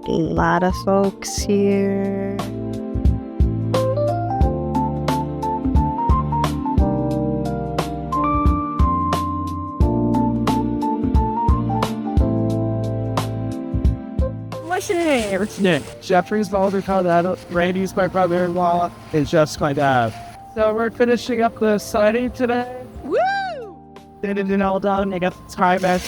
A lot of folks here. What's your name? Nick. Jeffrey's Boulder, Colorado. Randy's my brother-in-law. And Jeff's my dad. So we're finishing up the siding today. Woo! Did it all done. I got the time at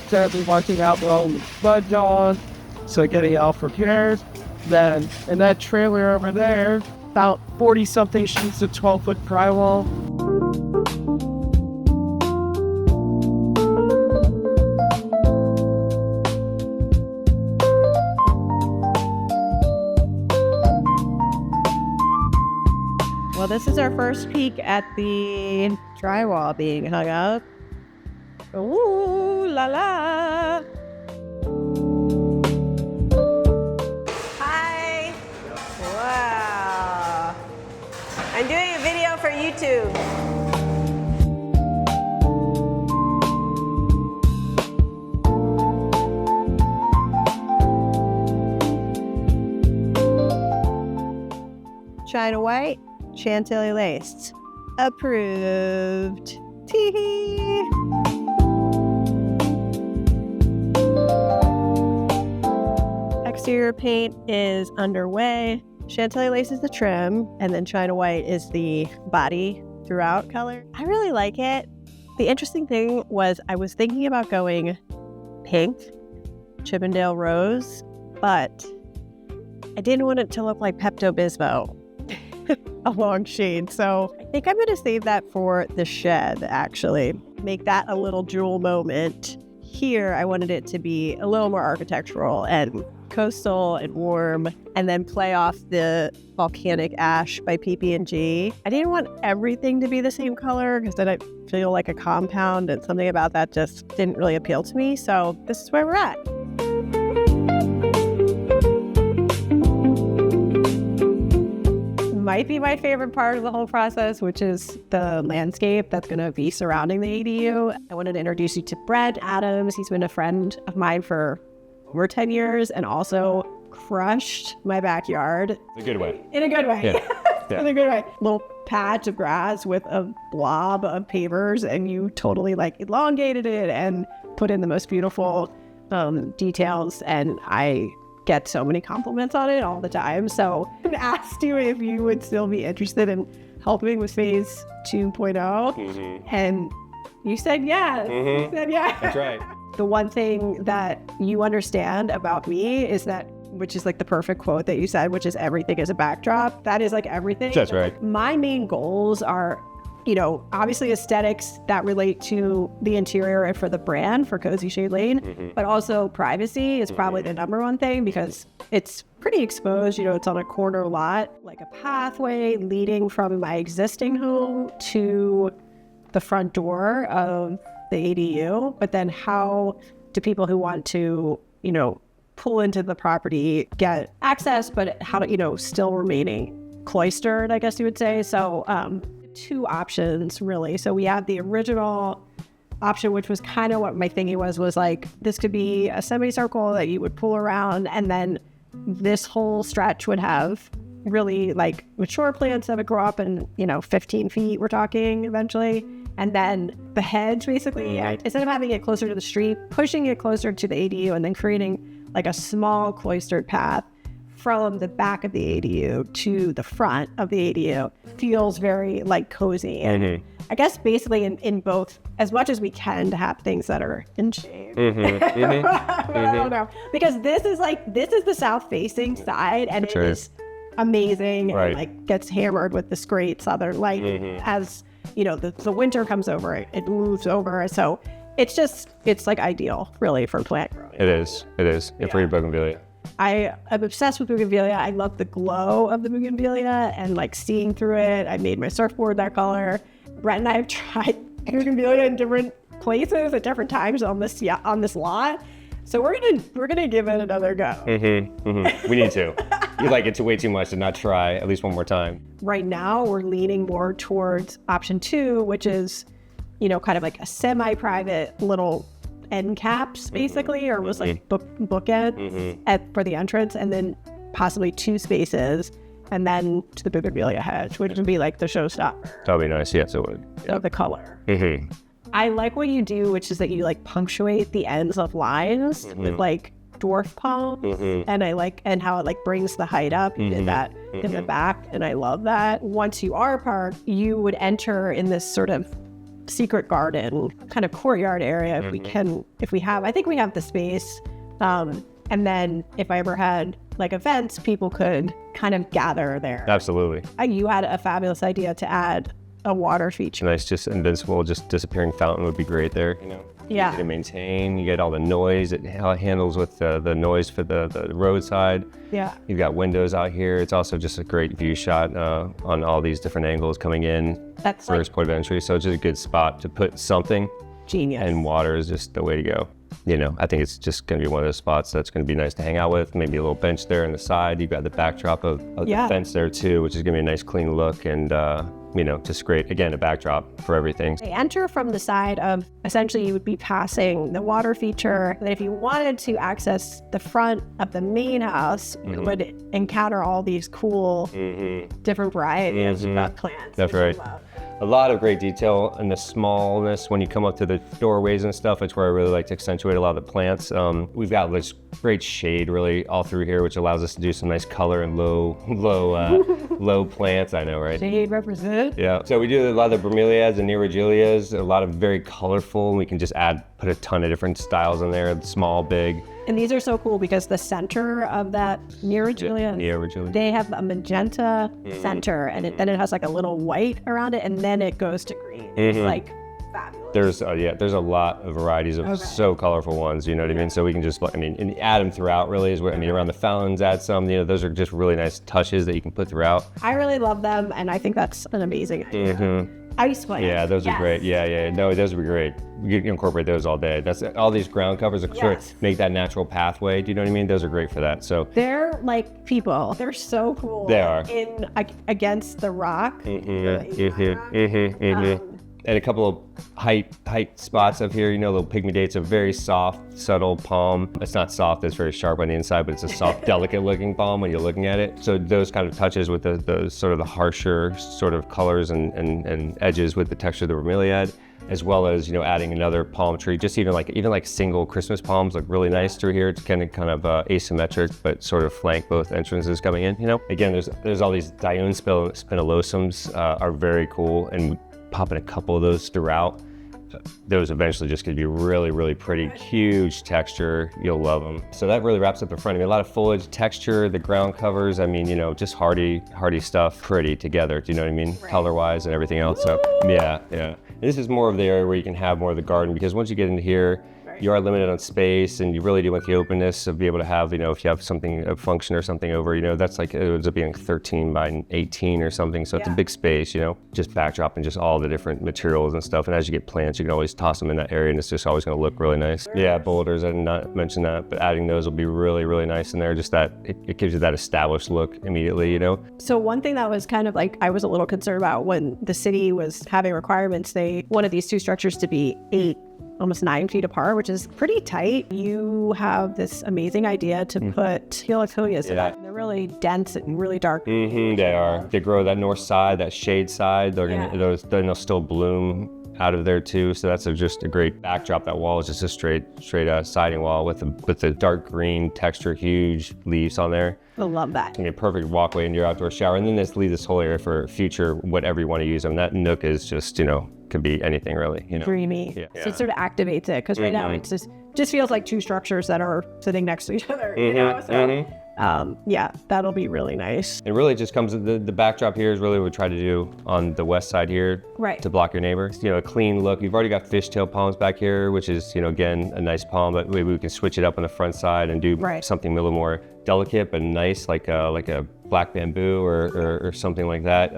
currently working out the mud dawn. So getting it all prepared. Then in that trailer over there, about 40-something sheets of 12-foot drywall. Well, this is our first peek at the drywall being hung up. Ooh, la la. Hi. Wow. I'm doing a video for YouTube. China white. Chantilly laced. Approved. Tee-hee. Exterior paint is underway. Chantilly lace is the trim, and then China white is the body throughout color. I really like it. The interesting thing was I was thinking about going pink, Chippendale rose, but I didn't want it to look like Pepto-Bismol. A long shade. So I think I'm going to save that for the shed, actually. Make that a little jewel moment. Here, I wanted it to be a little more architectural and coastal and warm, and then play off the volcanic ash by PP&G. I didn't want everything to be the same color because then I feel like a compound, and something about that just didn't really appeal to me. So this is where we're at. Might be my favorite part of the whole process, which is the landscape that's going to be surrounding the ADU. I wanted to introduce you to Brett Adams. He's been a friend of mine for over 10 years and also crushed my backyard. In a good way. In a good way. Yeah. In a good way. Little patch of grass with a blob of pavers, and you totally elongated it and put in the most beautiful details, and I get so many compliments on it all the time. So I asked you if you would still be interested in helping with phase 2.0, and you said yes. You said yes. That's right. The one thing that you understand about me is that, which is the perfect quote that you said, which is everything is a backdrop. That is everything. That's right. My main goals are, obviously aesthetics that relate to the interior and for the brand, for Cozy Shade Lane, but also privacy is probably the number one thing because it's pretty exposed. It's on a corner lot, like a pathway leading from my existing home to the front door of the ADU. But then how do people who want to, pull into the property get access, but how to, still remaining cloistered, I guess you would say. So, two options really. So we have the original option, which was kind of what my thinking was this could be a semicircle that you would pull around, and then this whole stretch would have really mature plants that would grow up in 15 feet, we're talking eventually, and then the hedge basically, instead of having it closer to the street, pushing it closer to the ADU and then creating a small cloistered path from the back of the ADU to the front of the ADU feels very cozy. And I guess basically in both, as much as we can, to have things that are in shade. I don't know. Because this is the south facing side, and it is amazing. Right. And gets hammered with this great southern light. As the winter comes over, it moves over. So it's ideal really for plant growing. It is. For your bougainvillea. I am obsessed with bougainvillea. I love the glow of the bougainvillea and seeing through it. I made my surfboard that color. Brett and I have tried bougainvillea in different places at different times on this lot. So we're gonna give it another go. We need to. You like it way too much to not try at least one more time. Right now we're leaning more towards option 2, which is kind of a semi-private little end caps basically, or was like bookend for the entrance, and then possibly 2 spaces, and then to the bougainvillea hedge, which would be like the showstopper. That'd be nice. Yes, it would. Of the color. I like what you do, which is that you like punctuate the ends of lines with like dwarf palm, and I like and how it like brings the height up. You did that in the back, and I love that. Once you are parked, you would enter in this sort of secret garden kind of courtyard area if I think we have the space, and then if I ever had like events, people could kind of gather there. Absolutely. You had a fabulous idea to add a water feature. Nice, just invincible, just disappearing fountain would be great there, you know. Yeah. Easy to maintain. You get all the noise. It handles with the noise for the roadside. Yeah. You've got windows out here. It's also just a great view shot on all these different angles coming in. That's first point of entry. So it's just a good spot to put something. Genius. And water is just the way to go. You know, I think it's just going to be one of those spots that's going to be nice to hang out with. Maybe a little bench there on the side. You've got the backdrop of the fence there too, which is going to be a nice clean look and, you know, just great. Again, a backdrop for everything. They enter from the side of, essentially you would be passing the water feature. And if you wanted to access the front of the main house, you would encounter all these cool different varieties of plants. That's right. A lot of great detail in the smallness when you come up to the doorways and stuff. It's where I really like to accentuate a lot of the plants. We've got this great shade really all through here, which allows us to do some nice color and low plants. I know, right? Shade represent. Yeah. So we do a lot of the bromeliads and neurigilias, a lot of very colorful, and we can just put a ton of different styles in there, small, big. And these are so cool because the center of that neurigilia, they have a magenta center, and then it has like a little white around it, and then it goes to green. It's like fabulous. There's a lot of varieties of so colorful ones, you know what I mean? So we can just, and add them throughout really is what, around the fountains, add some, you know, those are just really nice touches that you can put throughout. I really love them, and I think that's an amazing idea. Ice plants. Yeah, those are great. Yeah. No, those would be great. You can incorporate those all day. That's all these ground covers are sort of make that natural pathway. Do you know what I mean? Those are great for that. So they're like people. They're so cool. They are. Against the rock. And a couple of height spots up here, you know, little pygmy. A very soft, subtle palm. It's not soft, it's very sharp on the inside, but it's a soft, delicate looking palm when you're looking at it. So those kind of touches with the sort of the harsher sort of colors and edges with the texture of the bromeliad, as well as, you know, adding another palm tree, just even like single Christmas palms look really nice through here. It's kind of asymmetric, but sort of flank both entrances coming in, you know. Again, there's all these Dioun spinolosums are very cool, and popping a couple of those throughout. Those eventually just could be really, really pretty, huge texture. You'll love them. So that really wraps up the front. A lot of foliage, texture, the ground covers. You know, just hardy stuff, pretty together. Do you know what I mean? Right. Color-wise and everything else. So yeah. And this is more of the area where you can have more of the garden, because once you get into here, you are limited on space, and you really do want the openness of be able to have, you know, if you have a function or something over, you know, that's like, it ends up being 13 by 18 or something. So it's a big space, you know, just backdrop and just all the different materials and stuff. And as you get plants, you can always toss them in that area, and it's just always going to look really nice. Yeah, boulders, I did not mention that, but adding those will be really, really nice in there. Just that, it gives you that established look immediately, you know? So one thing that was kind of like, I was a little concerned about when the city was having requirements, they wanted these two structures to be almost 9 feet apart, which is pretty tight. You have this amazing idea to put heliconias in them. They're really dense and really dark. They are. They grow that north side, that shade side. Then they'll still bloom out of there too. So that's just a great backdrop. That wall is just a straight siding wall with the dark green texture, huge leaves on there. I love that. It's gonna be a perfect walkway into your outdoor shower. And then leave this whole area for future, whatever you want to use. That nook is just, you know, could be anything really, you know. Dreamy. So it sort of activates it, because right now it just feels like two structures that are sitting next to each other. You know? So, that'll be really nice. It really just comes, the backdrop here is really what we try to do on the west side here, to block your neighbor. You know, a clean look. You've already got fishtail palms back here, which is, you know, again, a nice palm, but maybe we can switch it up on the front side and do something a little more delicate but nice, like a black bamboo or something like that.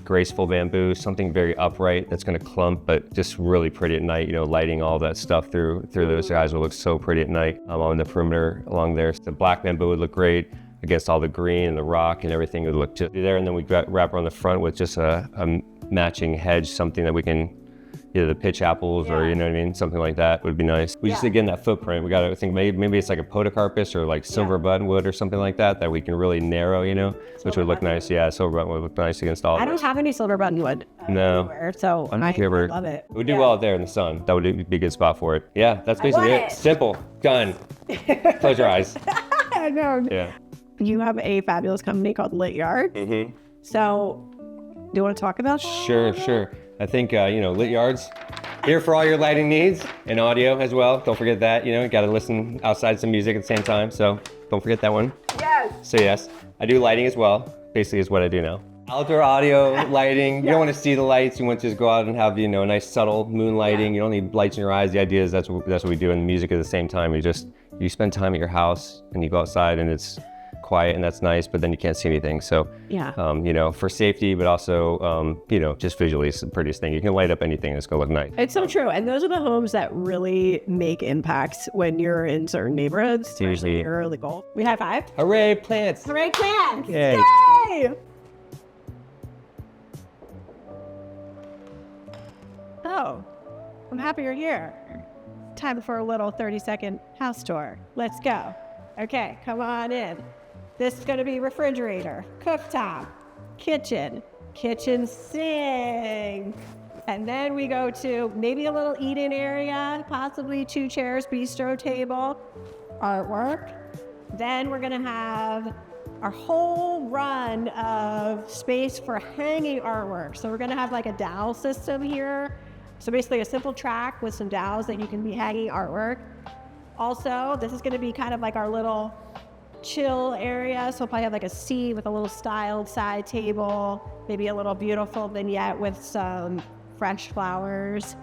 Graceful bamboo, something very upright that's going to clump, but just really pretty at night. You know, lighting all that stuff through those guys will look so pretty at night on the perimeter along there. So the black bamboo would look great against all the green and the rock, and everything would look just there. And then we wrap around the front with just a matching hedge, something that we can either the pitch apples or, you know what I mean? Something like that would be nice. We just, again, that footprint, we got to think maybe it's like a podocarpus or like silver buttonwood or something like that we can really narrow, you know, which would look nice. Yeah, silver buttonwood would look nice against all of I don't have any silver buttonwood anywhere, so I love it. It would do well out there in the sun. That would be a good spot for it. Yeah, that's basically it. Simple. Done. Close your eyes. I know. Yeah. You have a fabulous company called Lit Yard. Mm-hmm. So, do you want to talk about that? Sure. I think, Lit Yards, here for all your lighting needs and audio as well. Don't forget that, you got to listen outside some music at the same time. So don't forget that one. Yes. So yes, I do lighting as well. Basically is what I do now. Outdoor audio, lighting. You don't want to see the lights. You want to just go out and have, a nice subtle moon lighting. You don't need lights in your eyes. The idea is that's what we do in music at the same time. You spend time at your house and you go outside and it's quiet and that's nice, but then you can't see anything. So, for safety, but also, just visually, it's the prettiest thing. You can light up anything. It's going to look nice. It's so true. And those are the homes that really make impacts when you're in certain neighborhoods. Seriously. You're really cool. We high five. Hooray, plants. Hooray, plants. Yay. Yay. Oh, I'm happy you're here. Time for a little 30-second house tour. Let's go. Okay, come on in. This is going to be refrigerator, cooktop, kitchen sink. And then we go to maybe a little eat-in area, possibly 2 chairs, bistro table, artwork. Then we're going to have our whole run of space for hanging artwork. So we're going to have like a dowel system here. So basically a simple track with some dowels that you can be hanging artwork. Also, this is going to be kind of like our little chill area. So we'll probably have like a seat with a little styled side table, maybe a little beautiful vignette with some fresh flowers.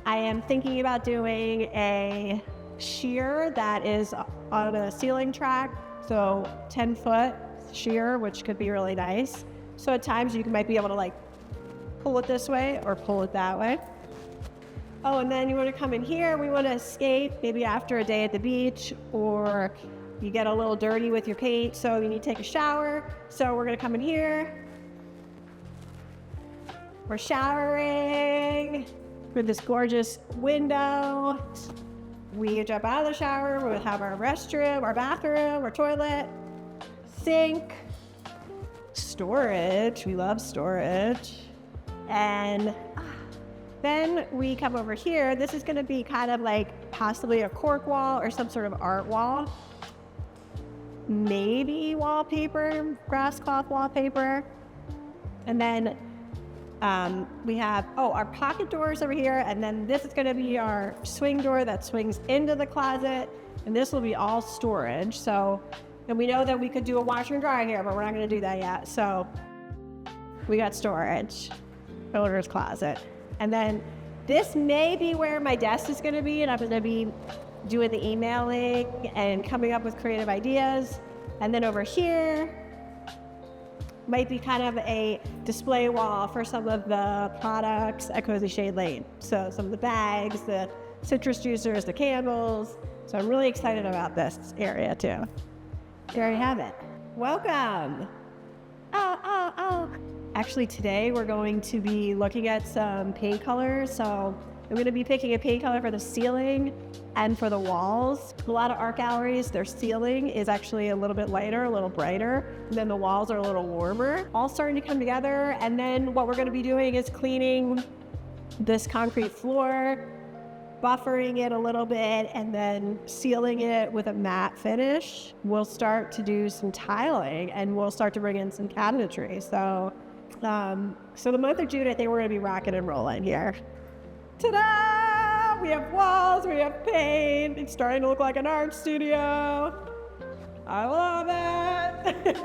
I am thinking about doing a sheer that is on a ceiling track. So 10-foot sheer, which could be really nice. So at times you might be able to like pull it this way or pull it that way. Oh, and then you want to come in here. We want to escape maybe after a day at the beach, or you get a little dirty with your paint, so you need to take a shower. So we're going to come in here. We're showering with this gorgeous window. We jump out of the shower. We'll have our restroom, our bathroom, our toilet, sink, storage. We love storage. And then we come over here. This is going to be kind of like possibly a cork wall or some sort of art wall. Maybe wallpaper, grass cloth wallpaper. And then we have, our pocket doors over here. And then this is going to be our swing door that swings into the closet. And this will be all storage. So, and we know that we could do a washer and dryer here, but we're not going to do that yet. So we got storage, owner's closet. And then this may be where my desk is going to be, and I'm going to be doing the emailing and coming up with creative ideas. And then over here might be kind of a display wall for some of the products at Cozy Shade Lane. So some of the bags, the citrus juicers, the candles. So I'm really excited about this area too. There you have it. Welcome. Oh. Actually, today we're going to be looking at some paint colors. So I'm going to be picking a paint color for the ceiling and for the walls. A lot of art galleries, their ceiling is actually a little bit lighter, a little brighter, and then the walls are a little warmer. All starting to come together. And then what we're going to be doing is cleaning this concrete floor, buffering it a little bit, and then sealing it with a matte finish. We'll start to do some tiling, and we'll start to bring in some cabinetry. So the month of June, I think we're going to be rocking and rolling here. Ta-da! We have walls, we have paint. It's starting to look like an art studio. I love it.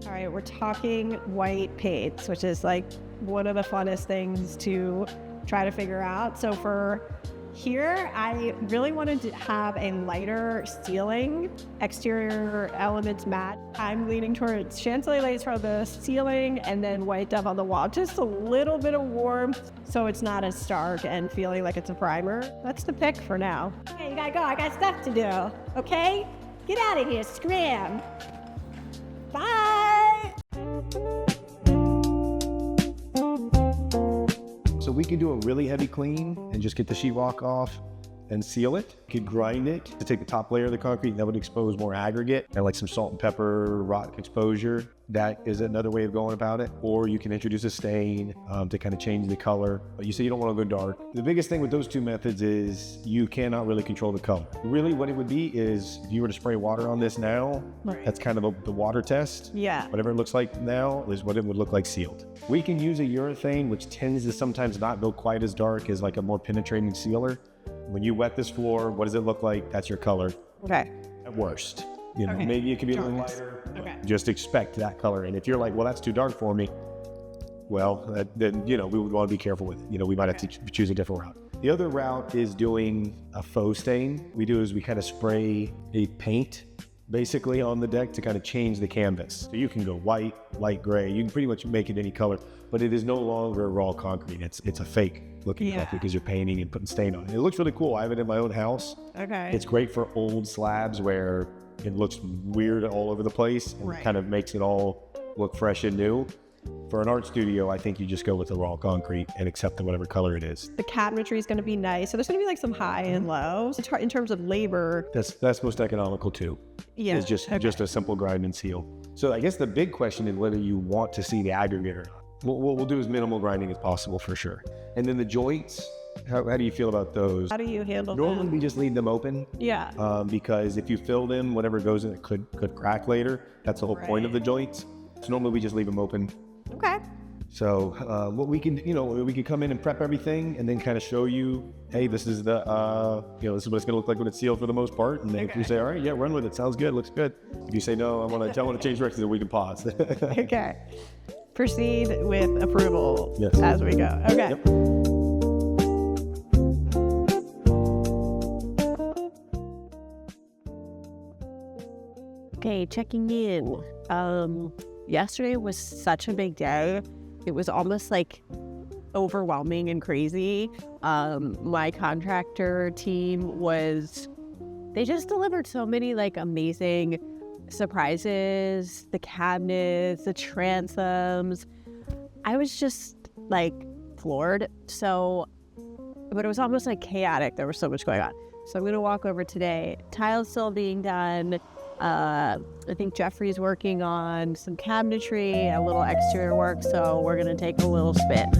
All right, we're talking white paints, which is like one of the funnest things to try to figure out. So for here, I really wanted to have a lighter ceiling, exterior elements matte. I'm leaning towards Chantilly lace for the ceiling and then white dove on the wall. Just a little bit of warmth so it's not as stark and feeling like it's a primer. That's the pick for now. Okay, you gotta go. I got stuff to do, okay? Get out of here, scram. Bye. we can do a really heavy clean and just get the sheetrock off and seal it. You could grind it to take the top layer of the concrete. That would expose more aggregate and like some salt and pepper, rock exposure. That is another way of going about it. Or you can introduce a stain to kind of change the color. But you say you don't want to go dark. The biggest thing with those two methods is you cannot really control the color. Really what it would be is if you were to spray water on this now, that's kind of the water test. Yeah. Whatever it looks like now is what it would look like sealed. We can use a urethane, which tends to sometimes not go quite as dark as like a more penetrating sealer. When you wet this floor, what does it look like? That's your color. Okay. At worst. You know, Okay. maybe it could be a little lighter. Okay. Just expect that color. And if you're like, well, that's too dark for me, well, then, you know, we would want to be careful with it. You know, we might have to choose a different route. The other route is doing a faux stain. We do is we kind of spray a paint basically on the deck to kind of change the canvas. So you can go white, light gray. You can pretty much make it any color, but it is no longer raw concrete. It's a fake looking concrete because you're painting and putting stain on it. It looks really cool. I have it in my own house. Okay. It's great for old slabs where it looks weird all over the place and Right. kind of makes it all look fresh and new. For an art studio, I think you just go with the raw concrete and accept whatever color it is. The cabinetry is going to be nice. So there's going to be like some high and lows in terms of labor. That's most economical too. Yeah. It's just a simple grind and seal. So I guess the big question is whether you want to see the aggregate or not. What we'll do is minimal grinding as possible for sure. And then the joints, how do you feel about those? How do you handle Normally that? we just leave them open. Yeah. Because if you fill them, whatever goes in it could crack later. That's the whole point of the joints. So normally we just leave them open. Okay. So what we can, we can come in and prep everything and then kind of show you, hey, this is the, this is what it's going to look like when it's sealed for the most part. And then if you say, all right, yeah, run with it. Sounds good. Looks good. If you say, no, I want to change directions, then we can pause. Okay. Proceed with approval Yes. as we go. Okay. Yep. Okay, checking in. Yesterday was such a big day. It was almost like overwhelming and crazy. My contractor team they just delivered so many like amazing surprises, the cabinets, the transoms. I was just like floored. But it was almost like chaotic. There was so much going on. So I'm gonna walk over today. Tile's still being done. I think Jeffrey's working on some cabinetry, a little exterior work, so we're gonna take a little spin.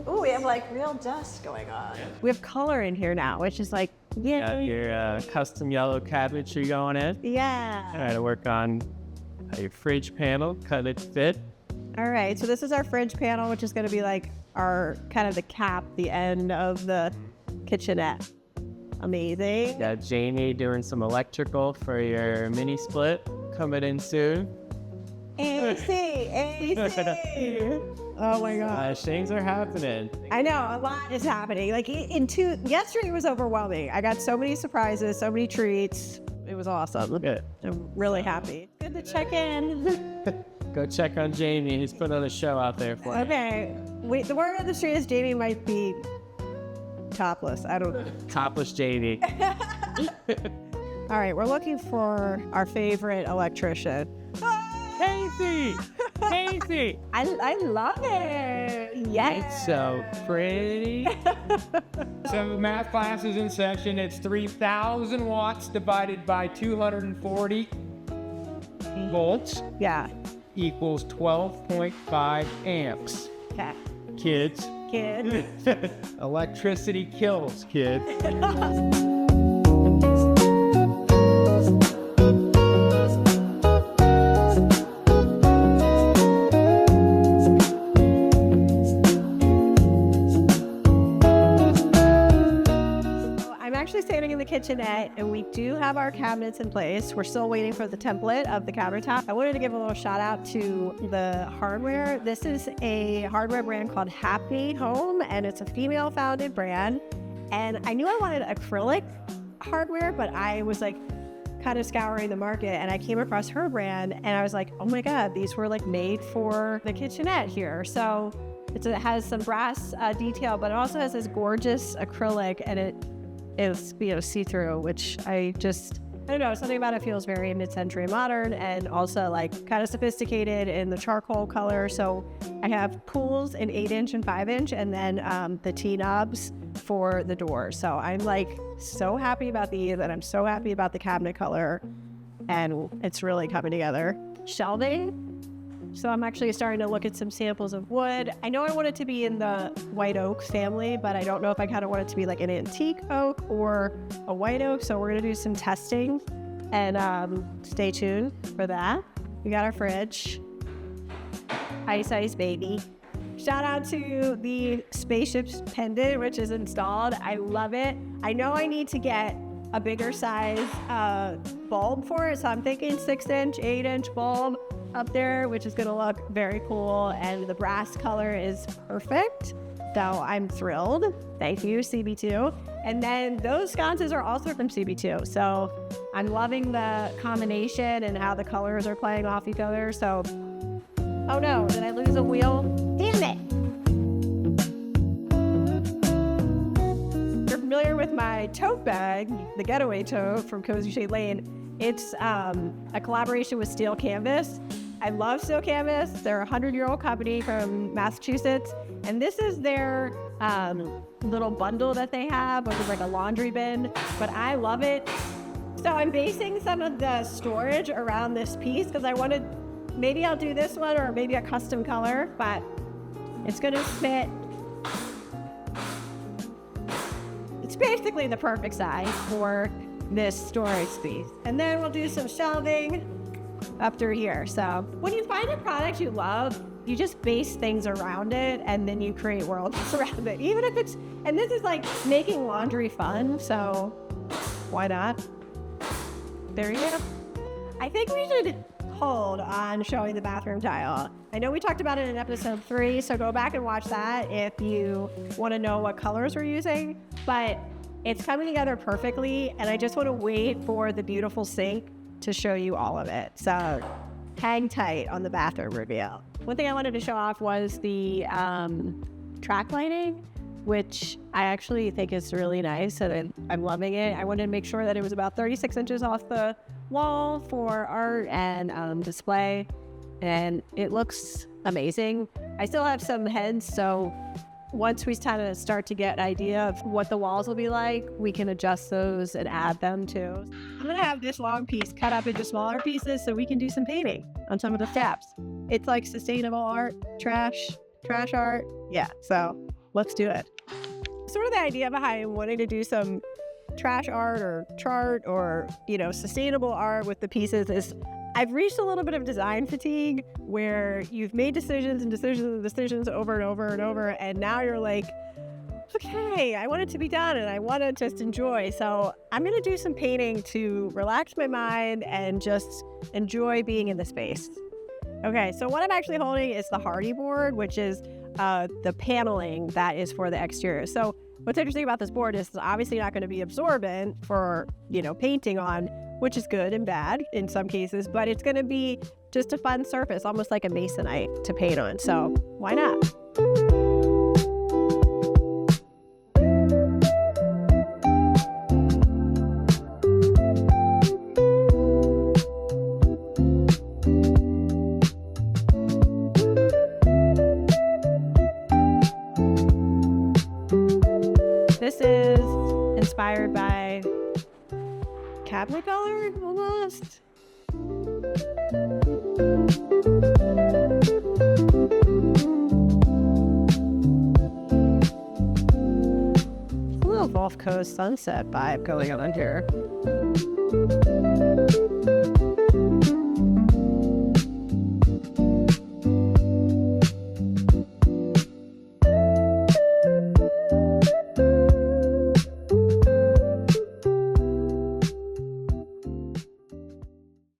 Ooh, we have like real dust going on. We have color in here now, which is like, Got your custom yellow cabinetry going in. yeah. Try to work on your fridge panel, cut it fit. All right, so this is our fridge panel, which is going to be like our kind of the cap, the end of the kitchenette. Amazing. Got Jamie doing some electrical for your mini split coming in soon. AC. Oh my God. Things are happening. I know, a lot is happening. Like yesterday was overwhelming. I got so many surprises, so many treats. It was awesome. Good. I'm really happy. Good to check in. Go check on Jamie. He's putting on a show out there for you. Okay. Wait, the word on the street is Jamie might be topless. I don't know. Topless Jamie. All right, we're looking for our favorite electrician. Casey! Casey! I love it. Yes. So pretty. So math class is in session. It's 3,000 watts divided by 240 volts Yeah. equals 12.5 amps. Okay. Kids. Kid. Electricity kills, kids. I'm actually standing in the kitchenette and we do have our cabinets in place. We're still waiting for the template of the countertop. I wanted to give a little shout out to the hardware. This is a hardware brand called Happy Home and it's a female founded brand. And I knew I wanted acrylic hardware, but I was like, kind of scouring the market, and I came across her brand, and I was like, oh my God, these were like made for the kitchenette here. So it has some brass detail, but it also has this gorgeous acrylic, and it is, you know, see-through, which I don't know, something about it feels very mid-century modern, and also like kind of sophisticated in the charcoal color. So I have pools in 8-inch and 5-inch, and then the T-knobs for the doors. So I'm like so happy about these, and I'm so happy about the cabinet color, and it's really coming together. Shelving. So I'm actually starting to look at some samples of wood. I know I want it to be in the white oak family, but I don't know if I kind of want it to be like an antique oak or a white oak. So we're gonna do some testing, and stay tuned for that. We got our fridge. Ice baby. Shout out to the spaceship's pendant, which is installed. I love it. I know I need to get a bigger size bulb for it. So I'm thinking 6-inch, 8-inch bulb up there, which is gonna look very cool. And the brass color is perfect. So I'm thrilled. Thank you, CB2. And then those sconces are also from CB2. So I'm loving the combination and how the colors are playing off each other. So, oh no, did I lose a wheel? Damn it. You're familiar with my tote bag, the Getaway Tote from Cozy Shade Lane. It's a collaboration with Steel Canvas. I love Steel Canvas. They're a 100-year-old company from Massachusetts. And this is their little bundle that they have, which is like a laundry bin, but I love it. So I'm basing some of the storage around this piece because I wanted, maybe I'll do this one or maybe a custom color, but it's gonna fit. It's basically the perfect size for this storage space. And then we'll do some shelving up through here. So when you find a product you love, you just base things around it, and then you create worlds around it. Even if it's, and this is like making laundry fun, so why not? There you go. I think we should hold on showing the bathroom tile. I know we talked about it in episode 3, so go back and watch that if you want to know what colors we're using, but it's coming together perfectly, and I just want to wait for the beautiful sink to show you all of it. So hang tight on the bathroom reveal. One thing I wanted to show off was the track lighting, which I actually think is really nice, and I'm loving it. I wanted to make sure that it was about 36 inches off the wall for art and display, and it looks amazing. I still have some heads, so once we kind of start to get an idea of what the walls will be like, we can adjust those and add them too. I'm gonna have this long piece cut up into smaller pieces so we can do some painting on some of the steps. It's like sustainable art, trash art. Yeah, so let's do it. Sort of the idea behind wanting to do some trash art or chart or, you know, sustainable art with the pieces is I've reached a little bit of design fatigue where you've made decisions and decisions and decisions over and over and over, and now you're like, okay, I want it to be done and I want to just enjoy. So I'm going to do some painting to relax my mind and just enjoy being in the space. Okay, so what I'm actually holding is the Hardy board, which is the paneling that is for the exterior. So what's interesting about this board is it's obviously not going to be absorbent for, you know, painting on, which is good and bad in some cases, but it's going to be just a fun surface, almost like a masonite to paint on. So why not? This is inspired by cabinet color, almost. A little Gulf Coast sunset vibe going on here.